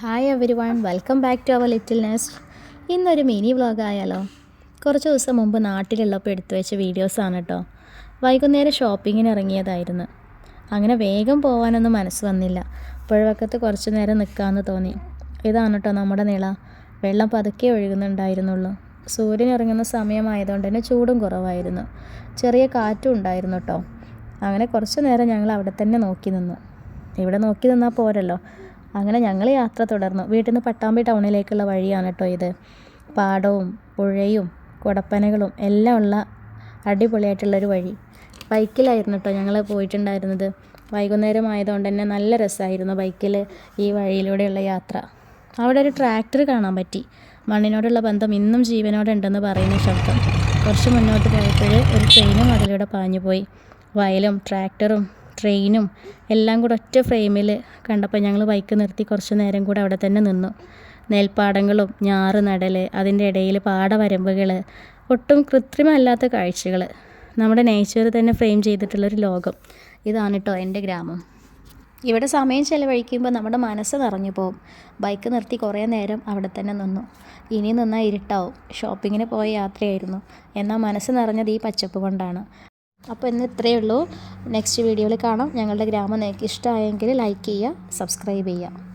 Hi every one, welcome back to our little nest. ഇന്നൊരു mini vlog ആയാലോ? കുറച്ച് ദിവസം മുമ്പ് നാട്ടിലുള്ളപ്പോൾ എടുത്തു വെച്ച വീഡിയോസാണ് കേട്ടോ. വൈകുന്നേരം ഷോപ്പിങ്ങിന് ഇറങ്ങിയതായിരുന്നു. അങ്ങനെ വേഗം പോകാനൊന്നും മനസ്സ് വന്നില്ല. പുഴവക്കത്ത് കുറച്ച് നേരം നിൽക്കാമെന്ന് തോന്നി. ഇതാണ് കേട്ടോ നമ്മുടെ നിള. വെള്ളം പതുക്കെ ഒഴുകുന്നുണ്ടായിരുന്നുള്ളൂ. സൂര്യൻ ഇറങ്ങുന്ന സമയമായതുകൊണ്ട് തന്നെ ചൂടും കുറവായിരുന്നു. ചെറിയ കാറ്റും ഉണ്ടായിരുന്നു കേട്ടോ. അങ്ങനെ കുറച്ച് നേരം ഞങ്ങൾ അവിടെ തന്നെ നോക്കി നിന്നു. ഇവിടെ നോക്കി നിന്നാൽ പോരല്ലോ. അങ്ങനെ ഞങ്ങൾ യാത്ര തുടർന്നു. വീട്ടിൽ നിന്ന് പട്ടാമ്പി ടൗണിലേക്കുള്ള വഴിയാണ് കേട്ടോ ഇത്. പാടവും പുഴയും കുടപ്പനകളും എല്ലാം ഉള്ള അടിപൊളിയായിട്ടുള്ളൊരു വഴി. ബൈക്കിലായിരുന്നു കേട്ടോ ഞങ്ങൾ പോയിട്ടുണ്ടായിരുന്നത്. വൈകുന്നേരം ആയതുകൊണ്ട് തന്നെ നല്ല രസമായിരുന്നു ബൈക്കിൽ ഈ വഴിയിലൂടെയുള്ള യാത്ര. അവിടെ ഒരു ട്രാക്ടർ കാണാൻ പറ്റി. മണ്ണിനോടുള്ള ബന്ധം ഇന്നും ജീവനോടെ ഉണ്ടെന്ന് പറയുന്ന ശബ്ദം. കുറച്ച് മുന്നോട്ട് പോയപ്പോൾ ഒരു ട്രെയിനും അതിലൂടെ പാഞ്ഞുപോയി. വയലും ട്രാക്ടറും ട്രെയിനും എല്ലാം കൂടെ ഒറ്റ ഫ്രെയിമിൽ കണ്ടപ്പോൾ ഞങ്ങൾ ബൈക്ക് നിർത്തി കുറച്ച് നേരം കൂടെ അവിടെ തന്നെ നിന്നു. നെൽപ്പാടങ്ങളും ഞാറ് നടൽ, അതിൻ്റെ ഇടയിൽ പാടവരമ്പുകൾ, ഒട്ടും കൃത്രിമല്ലാത്ത കാഴ്ചകൾ, നമ്മുടെ നേച്ചർ തന്നെ ഫ്രെയിം ചെയ്തിട്ടുള്ളൊരു ലോകം. ഇതാണ് കേട്ടോ എൻ്റെ ഗ്രാമം. ഇവിടെ സമയം ചിലവഴിക്കുമ്പോൾ നമ്മുടെ മനസ്സ് നിറഞ്ഞു പോകും. ബൈക്ക് നിർത്തി കുറേ നേരം അവിടെ തന്നെ നിന്നു. ഇനി നിന്നാൽ ഇരുട്ടാവും. ഷോപ്പിങ്ങിന് പോയ യാത്രയായിരുന്നു. എന്നാൽ മനസ്സ് നിറഞ്ഞത് ഈ പച്ചപ്പ് കൊണ്ടാണ്. അപ്പോൾ ഇന്ന് ഇത്രയേ ഉള്ളൂ. നെക്സ്റ്റ് വീഡിയോയിൽ കാണാം. ഞങ്ങളുടെ ഗ്രാമം നിങ്ങൾക്ക് ഇഷ്ടമായെങ്കിൽ ലൈക്ക് ചെയ്യുക, സബ്സ്ക്രൈബ് ചെയ്യുക.